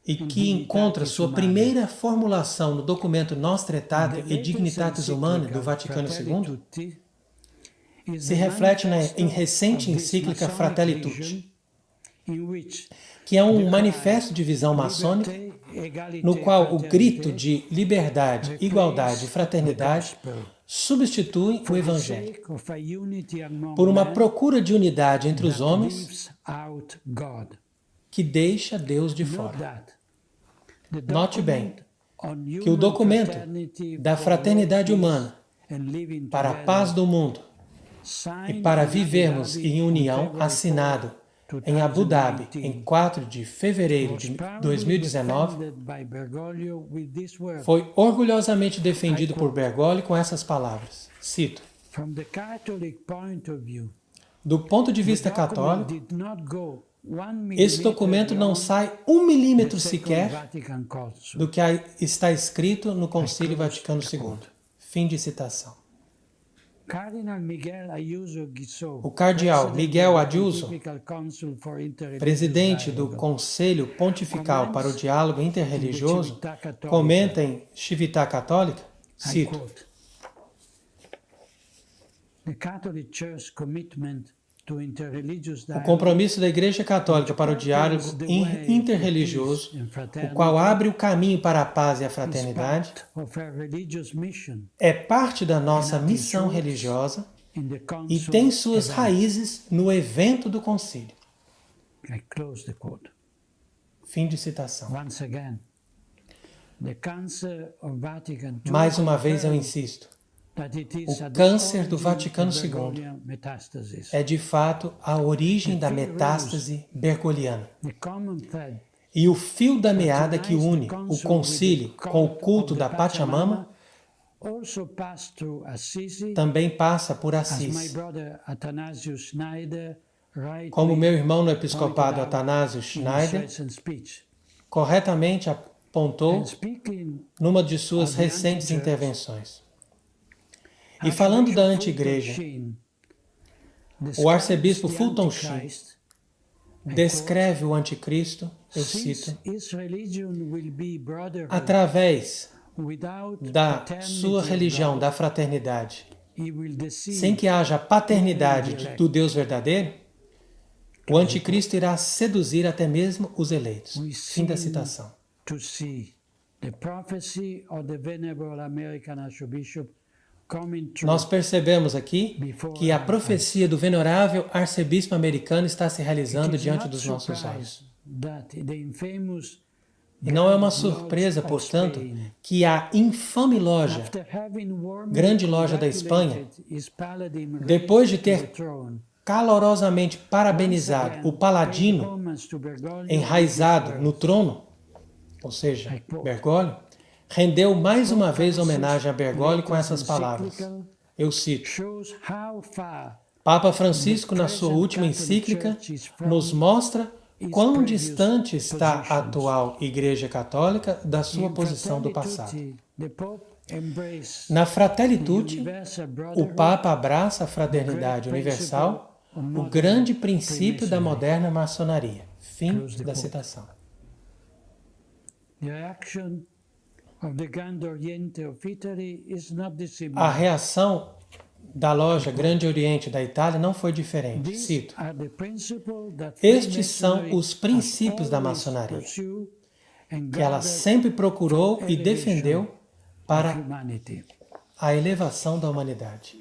e que encontra sua primeira formulação no documento Nostra Aetate e Dignitatis Humanae do Vaticano II, se reflete em recente encíclica Fratelli Tutti, que é um manifesto de visão maçônica no qual o grito de liberdade, igualdade e fraternidade substitui o Evangelho por uma procura de unidade entre os homens que deixa Deus de fora. Note bem que o documento da fraternidade humana para a paz do mundo e para vivermos em união, assinado em Abu Dhabi, em 4 de fevereiro de 2019, foi orgulhosamente defendido por Bergoglio com essas palavras. Cito: do ponto de vista católico, esse documento não sai 1 milímetro sequer do que está escrito no Concílio Vaticano II. Fim de citação. O cardeal Miguel Ayuso, presidente do Conselho Pontifical para o Diálogo Interreligioso, comenta em Civiltà Católica, cito: o compromisso da Igreja Católica para o diálogo interreligioso, o qual abre o caminho para a paz e a fraternidade, é parte da nossa missão religiosa e tem suas raízes no evento do concílio. Fim de citação. Mais uma vez eu insisto. O câncer do Vaticano II é de fato a origem da metástase bergoliana. E o fio da meada que une o concílio com o culto da Pachamama também passa por Assis. Como meu irmão no episcopado Atanásio Schneider corretamente apontou numa de suas recentes intervenções. E falando da anti-igreja, o arcebispo Fulton Sheen descreve o anticristo eu cito, através da sua religião, da fraternidade, sem que haja paternidade do Deus verdadeiro, o anticristo irá seduzir até mesmo os eleitos. Fim da citação. Nós percebemos aqui que a profecia do venerável arcebispo americano está se realizando diante dos nossos olhos. E não é uma surpresa, portanto, que a infame loja, grande loja da Espanha, depois de ter calorosamente parabenizado o paladino enraizado no trono, ou seja, Bergoglio, rendeu mais uma vez homenagem a Bergoglio com essas palavras. Eu cito: Papa Francisco, na sua última encíclica, nos mostra quão distante está a atual Igreja Católica da sua posição do passado. Na Fratelli Tutti, o Papa abraça a fraternidade universal, o grande princípio da moderna maçonaria. Fim da citação. A reação da loja Grande Oriente da Itália não foi diferente. Cito: estes são os princípios da maçonaria, que ela sempre procurou e defendeu para a elevação da humanidade.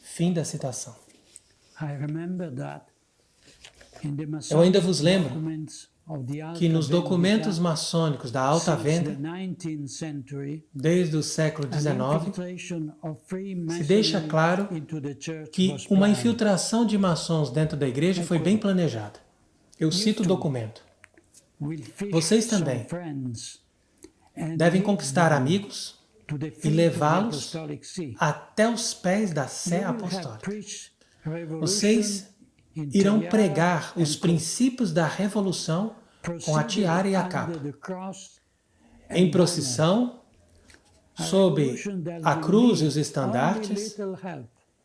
Fim da citação. Eu ainda vos lembro que nos documentos maçônicos da Alta Venda, desde o século XIX, se deixa claro que uma infiltração de maçons dentro da igreja foi bem planejada. Eu cito o documento. Vocês também devem conquistar amigos e levá-los até os pés da Sé Apostólica. Vocês irão pregar os princípios da revolução com a tiara e a capa, em procissão, sob a cruz e os estandartes,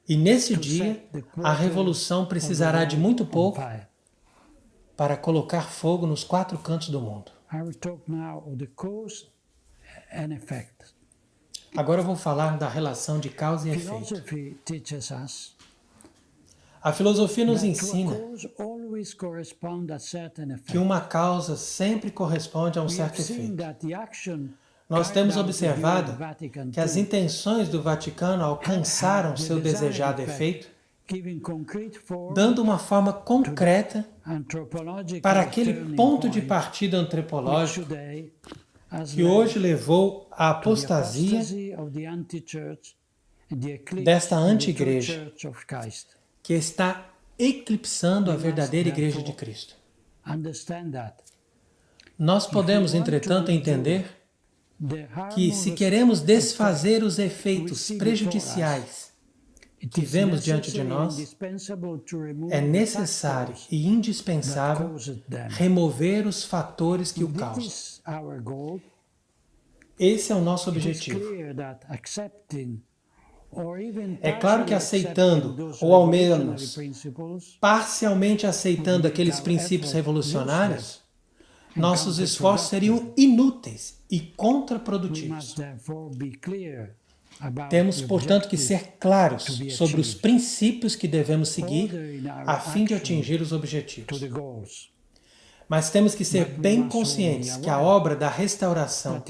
e nesse dia a revolução precisará de muito pouco para colocar fogo nos 4 cantos do mundo. Agora eu vou falar da relação de causa e efeito. A filosofia nos ensina que uma causa sempre corresponde a um certo efeito. Nós temos observado que as intenções do Vaticano alcançaram seu desejado efeito, dando uma forma concreta para aquele ponto de partida antropológico que hoje levou à apostasia desta anti-igreja, que está eclipsando a verdadeira Igreja de Cristo. Nós podemos, entretanto, entender que, se queremos desfazer os efeitos prejudiciais que vemos diante de nós, é necessário e indispensável remover os fatores que o causam. Esse é o nosso objetivo. É claro que aceitando, ou ao menos parcialmente aceitando aqueles princípios revolucionários, nossos esforços seriam inúteis e contraprodutivos. Temos, portanto, que ser claros sobre os princípios que devemos seguir a fim de atingir os objetivos. Mas temos que ser bem conscientes que a obra da restauração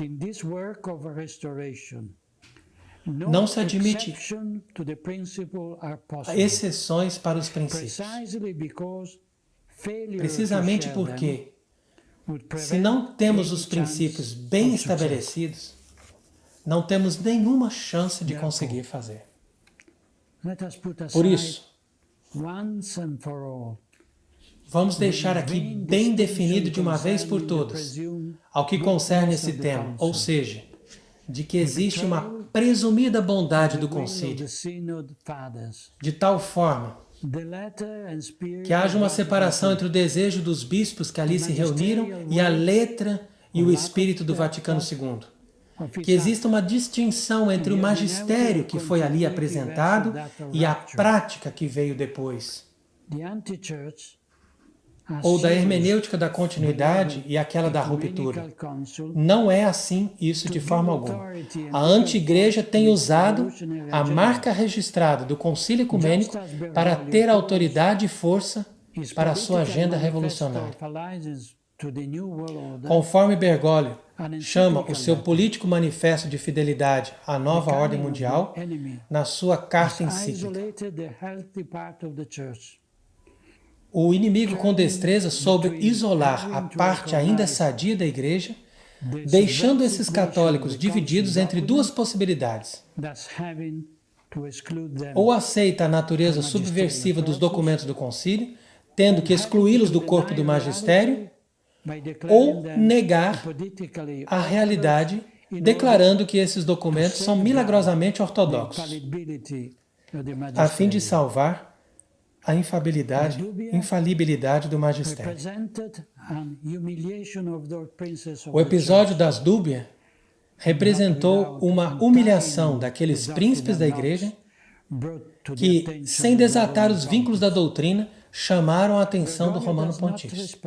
não se admite exceções para os princípios. Precisamente porque, se não temos os princípios bem estabelecidos, não temos nenhuma chance de conseguir fazer. Por isso, vamos deixar aqui bem definido de uma vez por todas ao que concerne esse tema, ou seja, de que existe uma presumida bondade do concílio, de tal forma que haja uma separação entre o desejo dos bispos que ali se reuniram e a letra e o espírito do Vaticano II. Que exista uma distinção entre o magistério que foi ali apresentado e a prática que veio depois. ou da hermenêutica da continuidade e aquela da ruptura. Não é assim isso de forma alguma. A anti-igreja tem usado a marca registrada do Concílio Ecumênico para ter autoridade e força para a sua agenda revolucionária. Conforme Bergoglio chama o seu político manifesto de fidelidade à nova ordem mundial na sua carta encíclica. O inimigo com destreza soube isolar a parte ainda sadia da igreja, deixando esses católicos divididos entre duas possibilidades. Ou aceita a natureza subversiva dos documentos do concílio, tendo que excluí-los do corpo do magistério, ou negar a realidade, declarando que esses documentos são milagrosamente ortodoxos, a fim de salvar a infalibilidade do magistério. O episódio das dúbias representou uma humilhação daqueles príncipes da igreja que, sem desatar os vínculos da doutrina, chamaram a atenção do Romano Pontífice.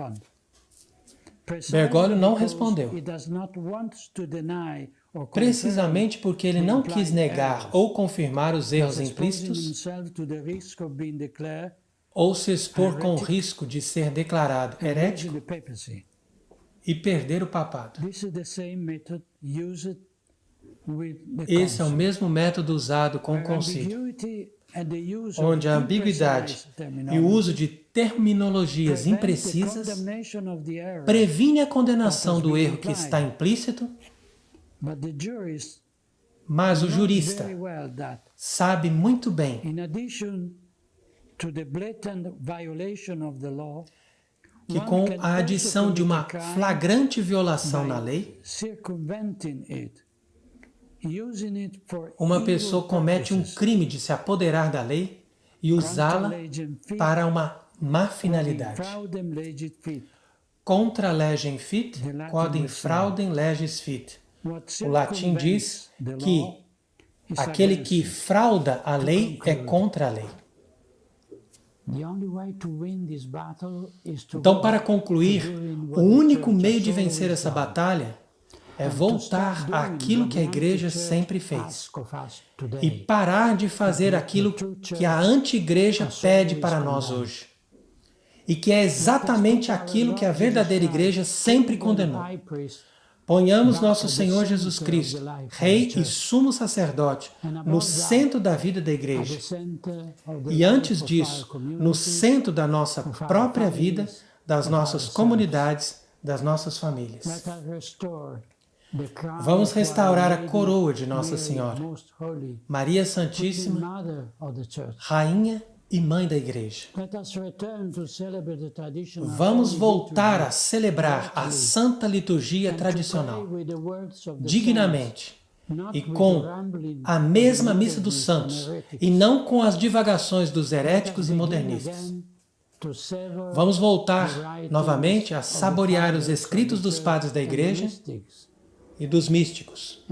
Bergoglio não respondeu, precisamente porque ele não quis negar ou confirmar os erros implícitos ou se expor com o risco de ser declarado herético e perder o papado. Esse é o mesmo método usado com o concílio, onde a ambiguidade e o uso de terminologias imprecisas previne a condenação do erro que está implícito, mas o jurista sabe muito bem que com a adição de uma flagrante violação na lei, uma pessoa comete um crime de se apoderar da lei e usá-la para uma má finalidade. Contra legem fit, quod in fraudem legis fit. O latim diz que aquele que frauda a lei é contra a lei. Então, para concluir, o único meio de vencer essa batalha é voltar àquilo que a igreja sempre fez e parar de fazer aquilo que a anti-igreja pede para nós hoje e que é exatamente aquilo que a verdadeira igreja sempre condenou. Ponhamos nosso Senhor Jesus Cristo, Rei e Sumo Sacerdote, no centro da vida da igreja. E antes disso, no centro da nossa própria vida, das nossas comunidades, das nossas famílias. Vamos restaurar a coroa de Nossa Senhora, Maria Santíssima, Rainha e Mãe da Igreja. Vamos voltar a celebrar a Santa Liturgia tradicional, dignamente, e com a mesma Missa dos Santos, e não com as divagações dos heréticos e modernistas. Vamos voltar novamente a saborear os escritos dos padres da Igreja e dos místicos,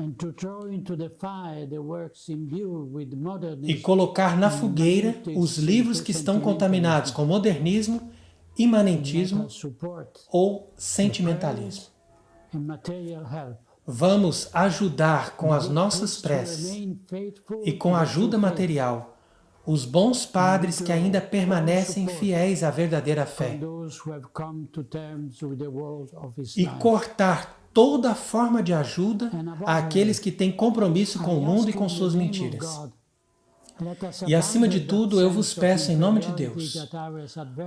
e colocar na fogueira os livros que estão contaminados com modernismo, imanentismo ou sentimentalismo. Vamos ajudar com as nossas preces e com ajuda material os bons padres que ainda permanecem fiéis à verdadeira fé e cortar toda forma de ajuda àqueles que têm compromisso com o mundo e com suas mentiras. E acima de tudo, eu vos peço em nome de Deus,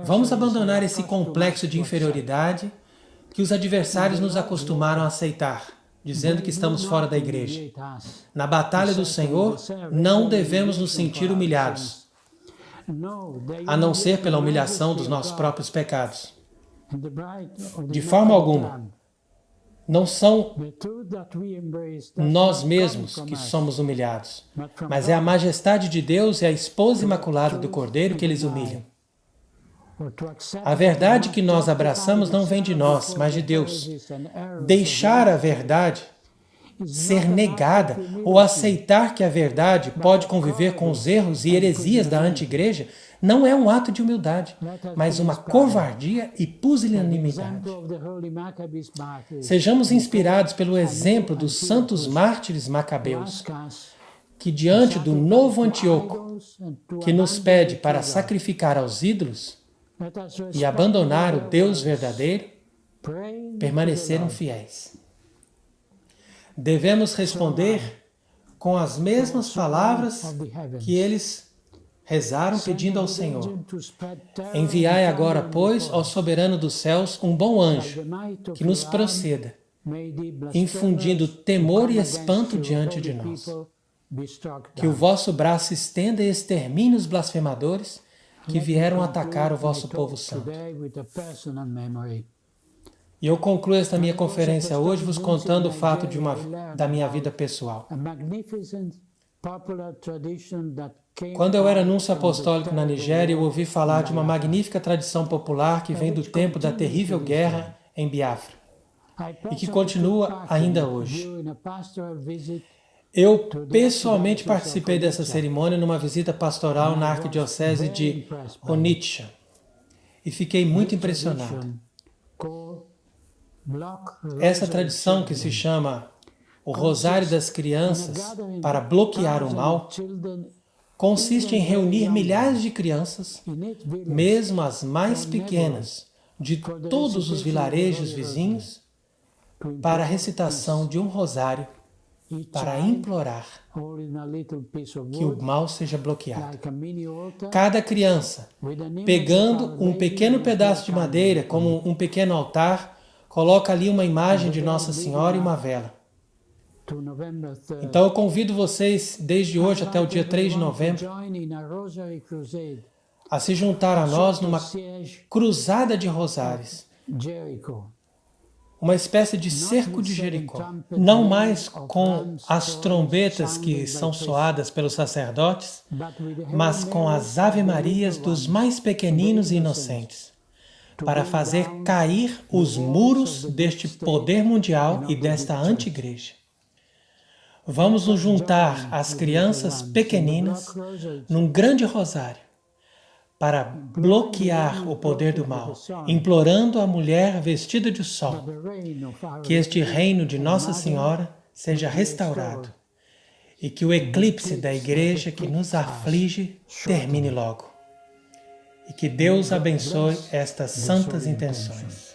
vamos abandonar esse complexo de inferioridade que os adversários nos acostumaram a aceitar, dizendo que estamos fora da igreja. Na batalha do Senhor, não devemos nos sentir humilhados, a não ser pela humilhação dos nossos próprios pecados. De forma alguma. Não são nós mesmos que somos humilhados, mas é a majestade de Deus e a esposa imaculada do Cordeiro que eles humilham. A verdade que nós abraçamos não vem de nós, mas de Deus. Deixar a verdade ser negada ou aceitar que a verdade pode conviver com os erros e heresias da anti-igreja não é um ato de humildade, mas uma covardia e pusilanimidade. Sejamos inspirados pelo exemplo dos santos mártires macabeus, que diante do novo Antíoco, que nos pede para sacrificar aos ídolos e abandonar o Deus verdadeiro, permaneceram fiéis. Devemos responder com as mesmas palavras que eles rezaram pedindo ao Senhor. Enviai agora, pois, ao soberano dos céus um bom anjo que nos proceda, infundindo temor e espanto diante de nós. Que o vosso braço estenda e extermine os blasfemadores que vieram atacar o vosso povo santo. E eu concluo esta minha conferência hoje vos contando o fato da minha vida pessoal. Quando eu era anúncio apostólico na Nigéria, eu ouvi falar de uma magnífica tradição popular que vem do tempo da terrível guerra em Biafra e que continua ainda hoje. Eu pessoalmente participei dessa cerimônia numa visita pastoral na arquidiocese de Onitsha e fiquei muito impressionado. Essa tradição, que se chama o Rosário das Crianças para bloquear o mal, consiste em reunir milhares de crianças, mesmo as mais pequenas, de todos os vilarejos vizinhos, para a recitação de um rosário, para implorar que o mal seja bloqueado. Cada criança, pegando um pequeno pedaço de madeira, como um pequeno altar, coloca ali uma imagem de Nossa Senhora e uma vela. Então eu convido vocês, desde hoje até o dia 3 de novembro, a se juntar a nós numa cruzada de rosários, uma espécie de cerco de Jericó, não mais com as trombetas que são soadas pelos sacerdotes, mas com as ave-marias dos mais pequeninos e inocentes, para fazer cair os muros deste poder mundial e desta anti-igreja. Vamos nos juntar às crianças pequeninas num grande rosário para bloquear o poder do mal, implorando a mulher vestida de sol que este reino de Nossa Senhora seja restaurado e que o eclipse da igreja que nos aflige termine logo. E que Deus abençoe estas santas intenções.